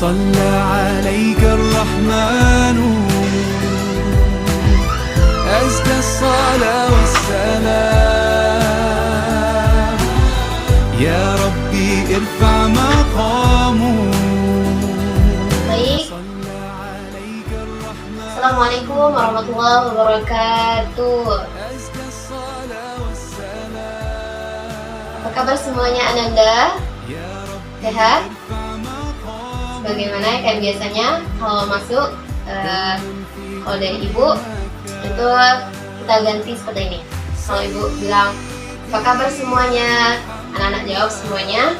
صلى عليك الرحمن أزكى الصلاة والسلام يا ربي ارفع مقامه. Baik. Assalamualaikum warahmatullahi wabarakatuh. Apa kabar semuanya Ananda? Sehat? Bagaimana kayak biasanya kalau masuk kalau dari ibu itu kita ganti seperti ini. Kalau ibu bilang apa kabar semuanya, anak-anak jawab semuanya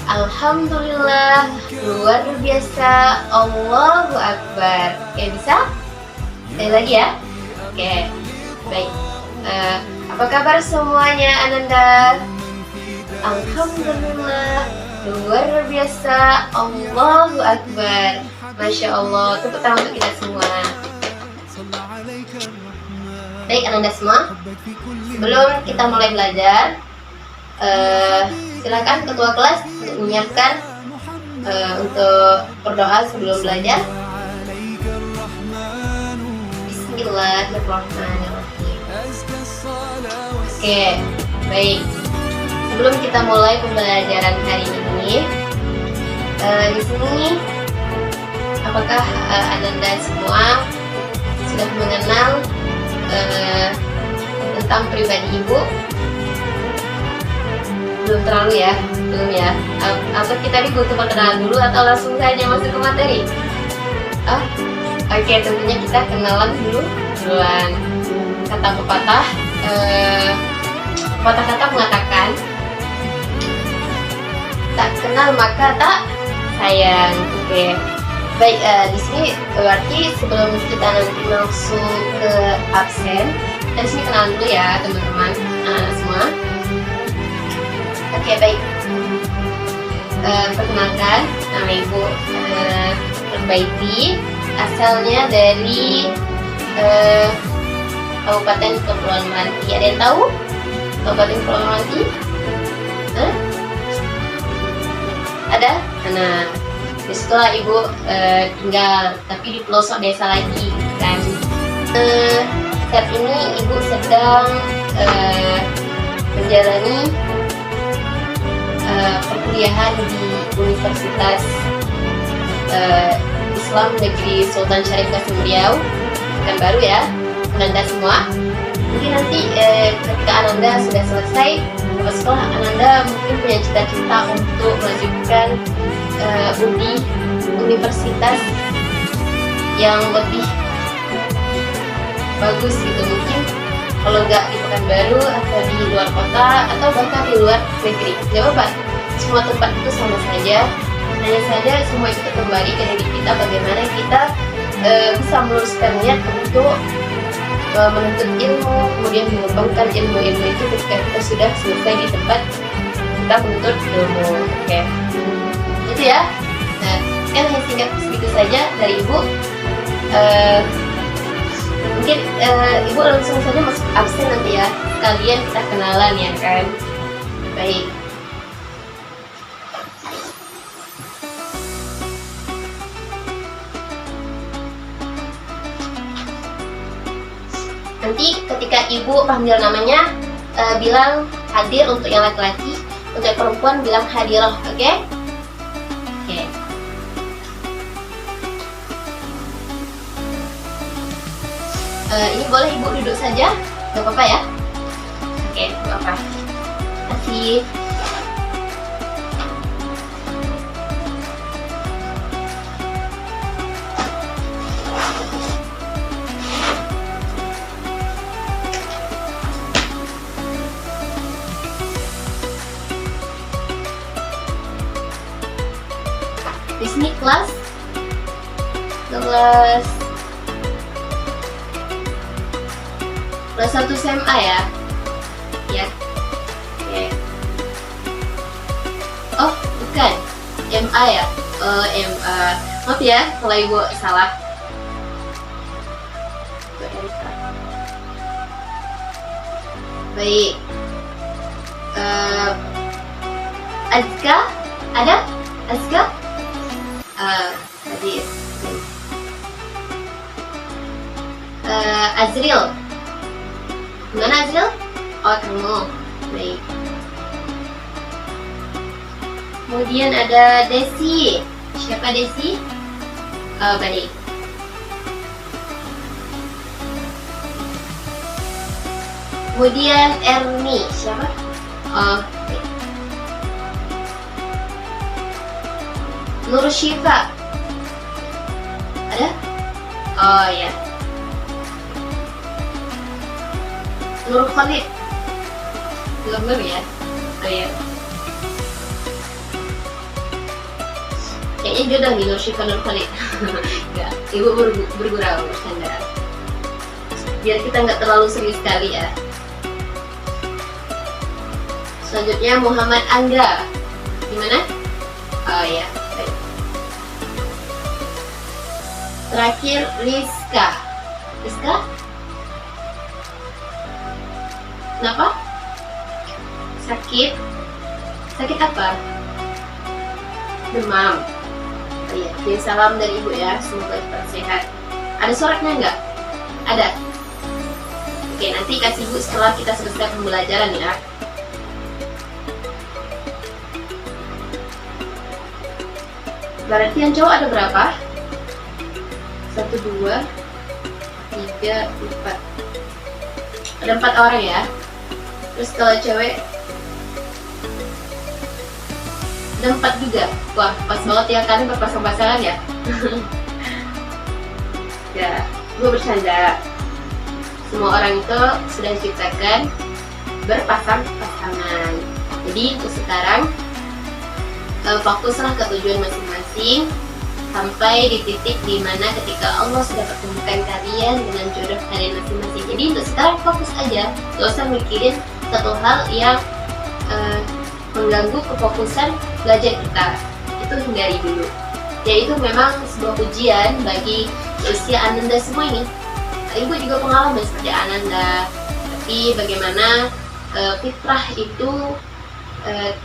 Alhamdulillah, luar biasa, Allahu Akbar. Oke, bisa? Sekali lagi ya. Oke, baik. Apa kabar semuanya Ananda? Alhamdulillah, luar biasa, Allahu Akbar. Masya Allah, tepuk tangan untuk kita semua. Baik Ananda semua, sebelum kita mulai belajar, silakan ketua kelas untuk menyiapkan untuk berdoa sebelum belajar. Bismillahirrahmanirrahim. Oke, baik. Sebelum kita mulai pembelajaran hari ini, di sini apakah Ananda semua sudah mengenal tentang pribadi ibu? Belum terlalu ya, belum ya. Atau kita butuh perkenalan dulu atau langsung saja masuk ke materi? Oke, tentunya kita kenalan duluan. Kata pepatah, pepatah kata mengatakan tak kenal maka tak sayang. Oke, baik. Di sini berarti sebelum kita nanti langsung ke absen, dari sini kenalan dulu ya teman-teman, anak-anak semua. Oke, baik. Perkenalkan, nama ibu Nurbaiti, asalnya dari Kabupaten Kepulauan Meranti. Ada yang tahu Kabupaten Kepulauan Meranti? Ada? Nah, disitulah ibu tinggal, tapi di pelosok desa lagi kan. Saat ini ibu sedang menjalani perkuliahan di Universitas Islam Negeri Sultan Syarif Qasim Riau, Pekanbaru ya, Ananda semua. Mungkin nanti ketika Ananda sudah selesai sekolah, Ananda mungkin punya cita-cita untuk melanjutkan universitas yang lebih bagus gitu, mungkin kalau nggak di Pekanbaru atau di luar kota atau bahkan di luar negeri. Jawaban semua tempat itu sama saja, hanya saja semua itu kembali ke diri kita, bagaimana kita bisa meluruskan niat untuk menuntut ilmu, kemudian mengembangkan ilmu-ilmu itu ketika kita sudah selesai di tempat kita menuntut ilmu. Oke, itu ya. Nah, hanya singkat segitu saja dari ibu. Mungkin ibu langsung saja masuk absen nanti ya, sekalian kita kenalan ya kan. Baik. Nanti ketika ibu panggil namanya, bilang hadir untuk yang laki-laki, untuk yang perempuan bilang hadirah, oke? Oke. Ini boleh ibu duduk saja, gak apa-apa ya? Oke, gak apa-apa. Terima kasih. Di sini kelas 1 SMA ya. Ya. Oke. Oh, bukan. MA ya. Oh, MA. Maaf ya kalau ibu salah. Baik. Azka, ada? Azka? Hadir. Azril. Mana Azril? Oh, kamu. Baik. Kemudian ada Desi. Siapa Desi? Oh, baik. Kemudian Erni. Siapa? Oh, baik. Nur Syifa. Ada? Oh ya. Nur Khalid. Belum ya? Oh ya. Kayaknya jodoh nih Nur Syifa Nur Khalid. Enggak, ibu bergurau bercanda. Biar kita nggak terlalu serius sekali ya. Selanjutnya Muhammad Angga. Gimana? Oh ya, baik. Terakhir Rizka. Rizka? Kenapa? Sakit? Sakit apa? Demam. Oh iya, kirim salam dari ibu ya, semoga tetap sehat. Ada suratnya nggak? Ada. Oke, nanti kasih ibu setelah kita selesai pembelajaran ya. Berarti yang cowok ada berapa? 1, 2, 3, 4. Ada 4 orang ya. Terus kalau cewek ada 4 juga. Wah, pas banget ya, kalian berpasang-pasangan ya. Ya, gue bercanda. Semua orang itu sudah diciptakan berpasang-pasangan. Jadi untuk sekarang fokuslah ke tujuan masing-masing sampai di titik dimana ketika Allah sudah pertemukan kalian dengan jodoh kalian masing-masing. Jadi untuk sekarang fokus aja, gak usah mikirin satu hal yang mengganggu kefokusan belajar kita. Itu hindari dulu. Ya, itu memang sebuah ujian bagi usia Ananda semua ini. Ibu juga pengalaman seperti Ananda, tapi bagaimana fitrah itu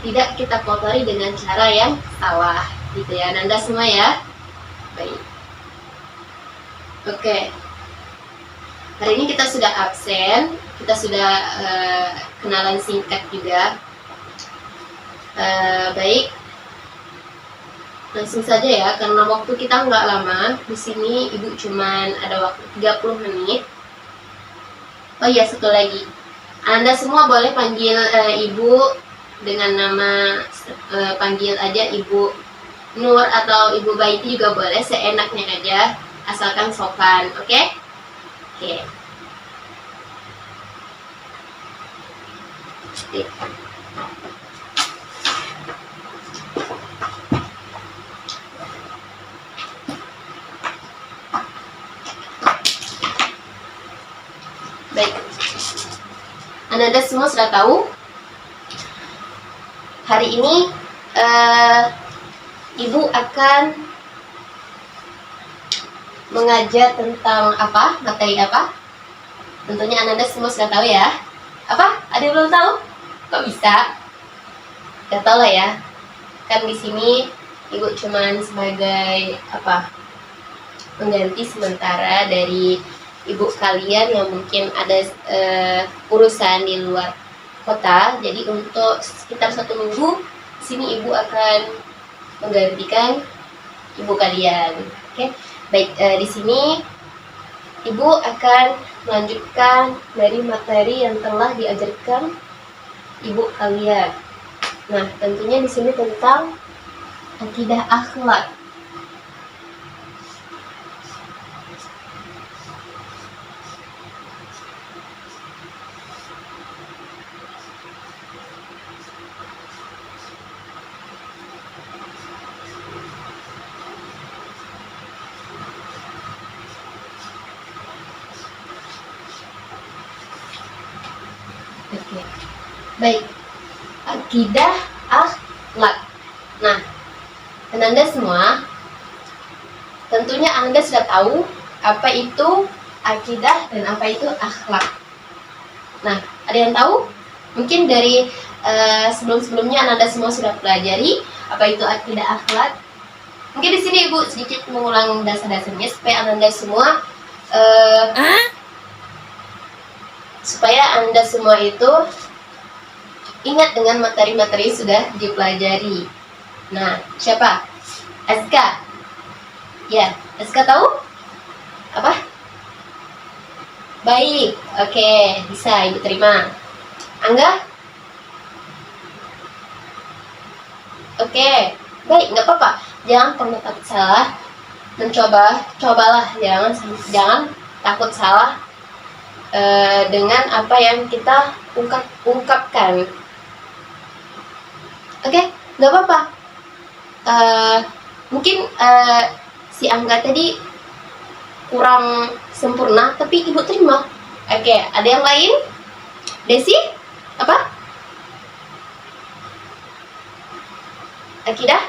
tidak kita kotori dengan cara yang salah, gitu ya Ananda semua ya. Baik. Oke. Hari ini kita sudah absen, kita sudah kenalan singkat juga. Baik. Langsung saja ya, karena waktu kita nggak lama. Di sini ibu cuman ada waktu 30 menit. Oh iya, satu lagi. Anda semua boleh panggil ibu dengan nama panggil aja Ibu Nur atau Ibu Baiti juga boleh, seenaknya aja, asalkan sopan, oke? Oke. Baik. Anda semua sudah tahu hari ini Ibu akan mengajar tentang apa? Materi apa? Tentunya Anda semua sudah tahu ya. Apa? Ada yang belum tahu? Kok bisa? Gak tahu lah ya. Kan di sini Ibu cuman sebagai apa? Pengganti sementara dari ibu kalian yang mungkin ada urusan di luar kota. Jadi untuk sekitar 1 minggu sini ibu akan menggantikan ibu kalian. Oke, baik. Di sini ibu akan melanjutkan dari materi yang telah diajarkan ibu kalian. Nah, tentunya di sini tentang akidah akhlak. Oke. Baik, akidah akhlak. Nah, Anda semua tentunya Anda sudah tahu apa itu akidah dan apa itu akhlak. Nah, ada yang tahu? Mungkin dari sebelum-sebelumnya Anda semua sudah pelajari apa itu akidah akhlak. Mungkin di sini Ibu sedikit mengulang dasar-dasarnya supaya Anda semua itu ingat dengan materi-materi yang sudah dipelajari. Nah, siapa? Azka. Ya, Azka tahu? Apa? Baik, oke, bisa Ibu terima. Angga? Oke, baik, nggak apa-apa. Jangan pernah takut salah. Cobalah, jangan takut salah dengan apa yang kita ungkapkan. Oke, nggak apa-apa. Mungkin si Angga tadi kurang sempurna, tapi Ibu terima. Oke, ada yang lain? Desi? Apa? Akidah?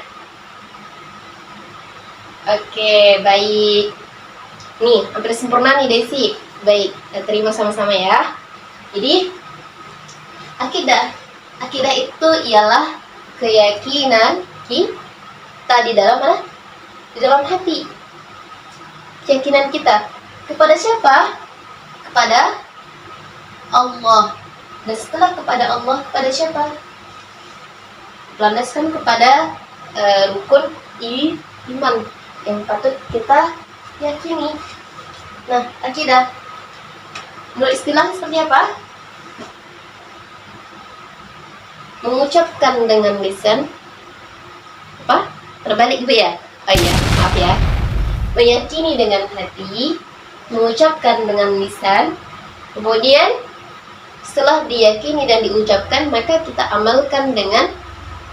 Oke, baik. Nih, hampir sempurna nih Desi. Baik, kita terima sama-sama ya. Jadi, akidah itu ialah keyakinan kita di dalam mana? Di dalam hati. Keyakinan kita kepada siapa? Kepada Allah. Dan setelah kepada Allah, kepada siapa? Landaskan kepada rukun iman yang patut kita yakini. Nah, akidah menurut istilah seperti apa? Mengucapkan dengan lisan. Apa? Terbalik Ibu ya? Oh iya, maaf ya. Meyakini dengan hati, mengucapkan dengan lisan, kemudian setelah diyakini dan diucapkan, maka kita amalkan dengan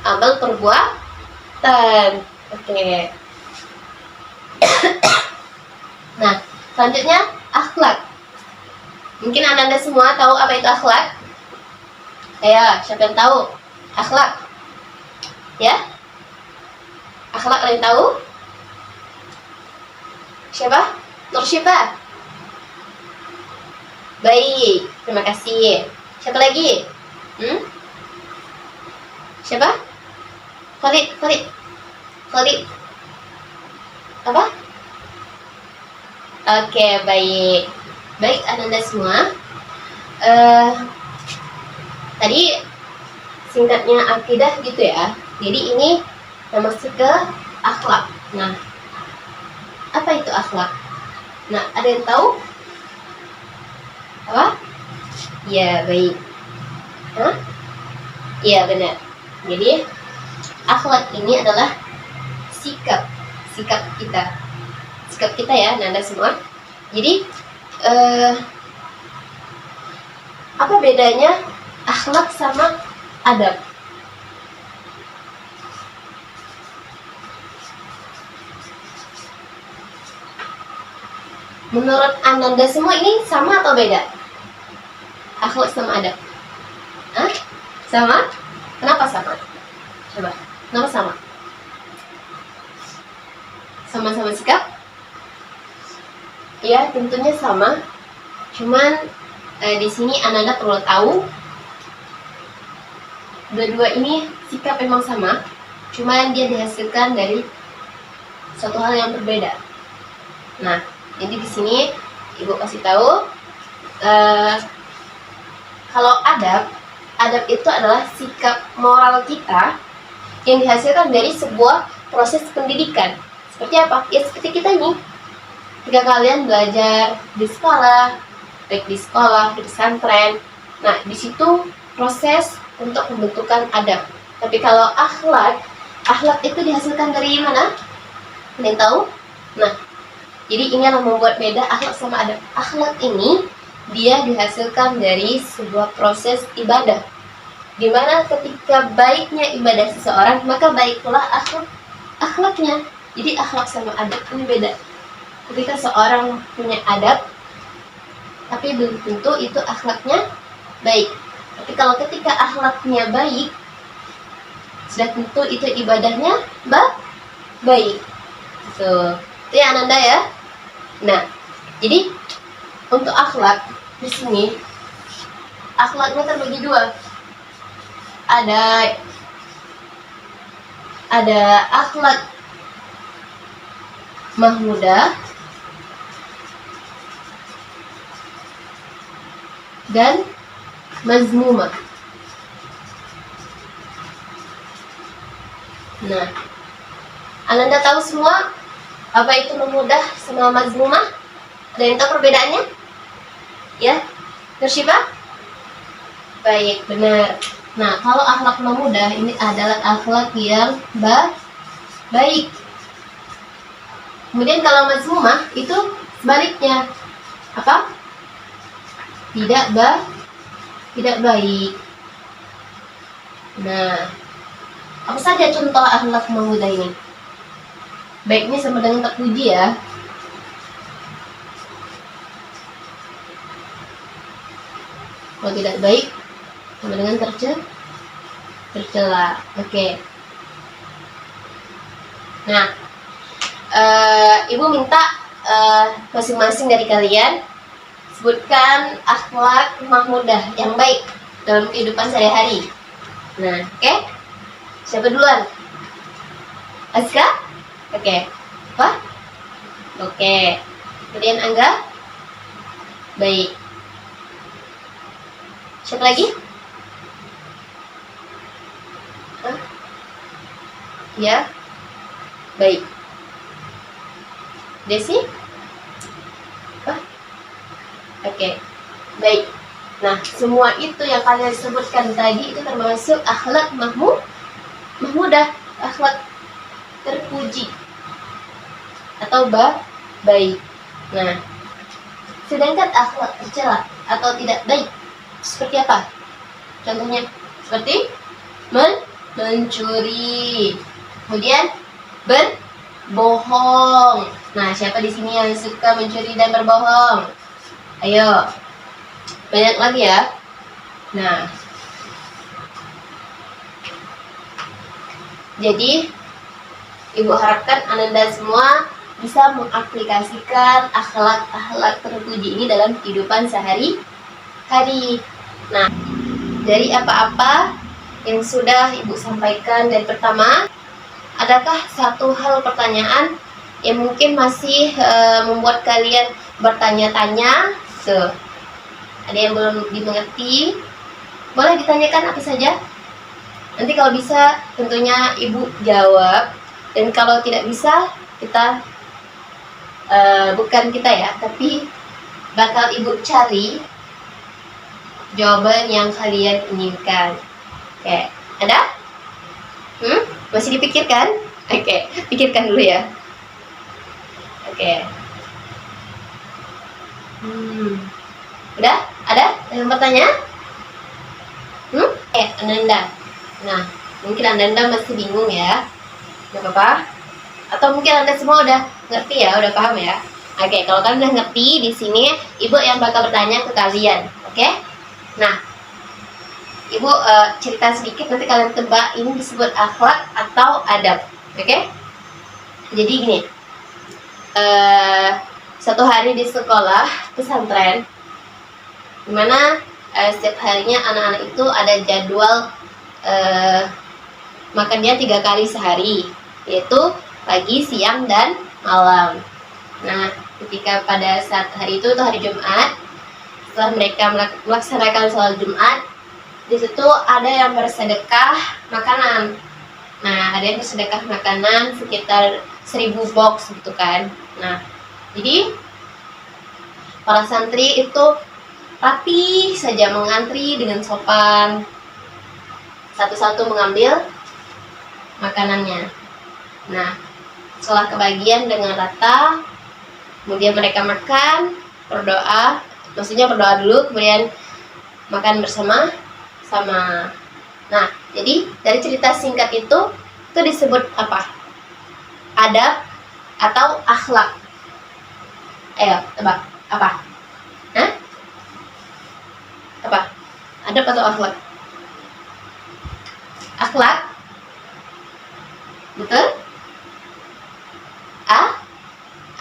amal perbuatan. Oke. Nah, selanjutnya akhlak. Mungkin Anda semua tahu apa itu akhlak? Ayo, siapa yang tahu? Akhlak. Ya? Akhlak ada yang tahu? Siapa? Nur siapa? Baik, terima kasih. Siapa lagi? Siapa? Khalid. Apa? Oke, baik. Baik, Anda semua. Tadi singkatnya akidah gitu ya. Jadi ini masuk ke akhlak. Nah, apa itu akhlak? Nah, ada yang tahu? Apa? Ya, baik. Hah? Iya, benar. Jadi, akhlak ini adalah sikap kita. Sikap kita ya, Anda semua. Jadi, apa bedanya akhlak sama adab? Menurut Anda semua ini sama atau beda? Akhlak sama adab? Hah? Sama? Kenapa sama? Coba, kenapa sama? Sama-sama sikap? Ya, tentunya sama. Cuman di sini Anda perlu tahu, dua-dua ini sikap memang sama, cuman dia dihasilkan dari suatu hal yang berbeda. Nah, jadi di sini Ibu kasih tahu, kalau adab itu adalah sikap moral kita yang dihasilkan dari sebuah proses pendidikan. Seperti apa? Ya seperti kita ini. Ketika kalian belajar di sekolah, baik di sekolah, di pesantren, nah di situ proses untuk pembentukan adab. Tapi kalau akhlak itu dihasilkan dari mana? Ada yang tahu? Nah, jadi ini yang membuat beda akhlak sama adab. Akhlak ini dia dihasilkan dari sebuah proses ibadah, dimana ketika baiknya ibadah seseorang, maka baiklah akhlaknya. Jadi akhlak sama adab ini beda. Ketika seorang punya adab, tapi belum tentu itu akhlaknya baik. Tapi kalau ketika akhlaknya baik, sudah tentu itu ibadahnya baik. Itu ya Ananda ya. Nah, jadi untuk akhlak di sini akhlaknya terbagi dua. Ada akhlak mahmudah, dan mazmumah. Nah, Ananda tahu semua apa itu mahmudah sama mazmumah? Ada yang tahu perbedaannya? Ya, Nursyifa? Baik, benar. Nah, kalau akhlak mahmudah ini adalah akhlak yang baik. Kemudian kalau mazmumah itu sebaliknya. Apa? Tidak baik. Nah, apa saja contoh akhlak mahmudah ini? Baiknya sama dengan terpuji ya. Kalau tidak baik sama dengan tercela. Oke. Nah, Ibu minta masing-masing dari kalian sebutkan akhlak mahmudah yang baik dalam kehidupan sehari-hari. Nah, oke? Siapa duluan? Aska? Oke. Apa? Oke. Kemudian Angga? Baik. Siapa lagi? Hah? Ya? Baik. Desi? Apa? Oke. Baik. Nah, semua itu yang kalian sebutkan tadi itu termasuk akhlak mahmudah, akhlak terpuji atau baik. Nah, sedangkan akhlak tercela atau tidak baik seperti apa? Contohnya seperti mencuri, kemudian berbohong. Nah, siapa di sini yang suka mencuri dan berbohong? Ayo, banyak lagi ya. Nah, jadi Ibu harapkan Ananda semua bisa mengaplikasikan akhlak-akhlak terpuji ini dalam kehidupan sehari-hari. Nah, dari apa-apa yang sudah Ibu sampaikan dari pertama, adakah satu hal pertanyaan yang mungkin masih membuat kalian bertanya-tanya? Tuh, ada yang belum dimengerti? Boleh ditanyakan apa saja? Nanti kalau bisa tentunya Ibu jawab. Dan kalau tidak bisa, kita bukan kita ya, tapi bakal Ibu cari jawaban yang kalian inginkan. Oke, ada? Masih dipikirkan? Oke, pikirkan dulu ya. Oke. Udah? Ada yang bertanya? Ananda. Nah, mungkin Ananda masih bingung ya. Gak apa-apa. Atau mungkin Anda semua udah ngerti ya, udah paham ya. Oke, kalau kalian udah ngerti, di sini Ibu yang bakal bertanya ke kalian. Oke? Nah, Ibu cerita sedikit, nanti kalian tebak ini disebut akhlak atau adab. Oke? Jadi gini, satu hari di sekolah pesantren, dimana setiap harinya anak-anak itu ada jadwal makannya 3 kali sehari, yaitu pagi, siang, dan malam. Nah, ketika pada saat hari itu hari Jumat, setelah mereka melaksanakan sholat Jumat, di situ ada yang bersedekah makanan. Nah, ada yang bersedekah makanan sekitar 1000 box gitu kan. Nah, jadi para santri itu rapi saja mengantri dengan sopan, satu-satu mengambil makanannya. Nah, setelah kebagian dengan rata, kemudian mereka makan, berdoa, maksudnya berdoa dulu, kemudian makan bersama-sama. Nah, jadi dari cerita singkat itu disebut apa? Adab atau akhlak? Ayo, tebak, apa? Hah? Apa? Adab atau akhlak? Akhlak? Betul?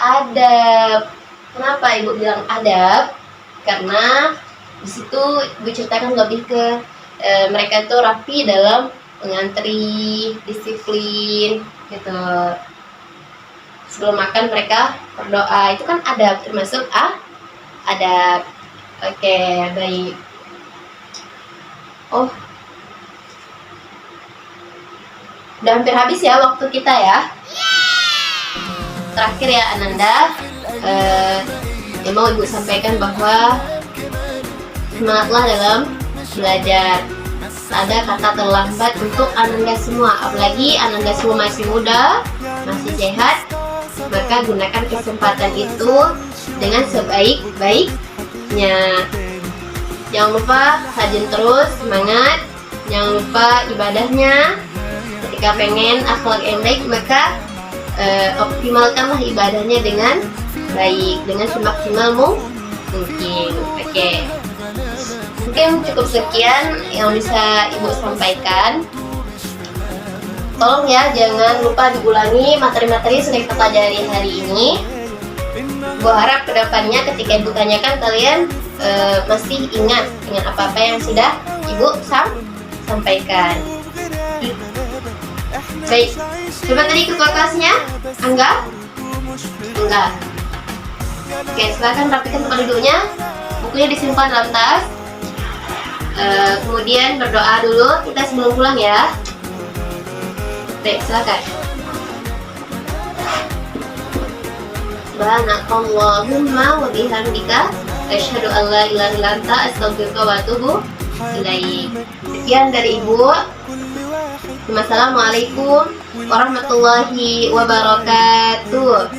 Adab. Kenapa Ibu bilang adab? Karena di situ Ibu ceritakan lebih ke mereka itu rapi dalam mengantri, disiplin gitu. sebelum makan mereka berdoa. Itu kan adab, termasuk adab. Oke, baik. Oh, udah hampir habis ya waktu kita ya. Terakhir ya Ananda, yang mau Ibu sampaikan bahwa semangatlah dalam belajar. Ada kata terlambat untuk Ananda semua, apalagi Ananda semua masih muda, masih sehat, maka gunakan kesempatan itu dengan sebaik-baiknya. Jangan lupa rajin terus, semangat. Jangan lupa ibadahnya. Ketika pengen akhlak yang baik, maka optimalkanlah ibadahnya dengan baik, dengan semaksimal mungkin. Oke. Mungkin cukup sekian yang bisa Ibu sampaikan. Tolong ya, jangan lupa diulangi materi-materi yang sudah kita pelajari hari ini. Gue harap kedepannya ketika Ibu tanyakan, kalian masih ingat dengan apa-apa yang sudah Ibu sampaikan. Baik, coba tadi ketua kelasnya Angga? Enggak. Oke, silakan rapikan tempat duduknya. Bukunya disimpan dalam tas. Kemudian berdoa dulu kita sebelum pulang ya. Baik, silakan. Subhanakallahumma wa bihamdika asyhadu an la ilaha illa anta astaghfiruka wa atubu ilaik. Sekian dari Ibu. Wassalamualaikum warahmatullahi wabarakatuh.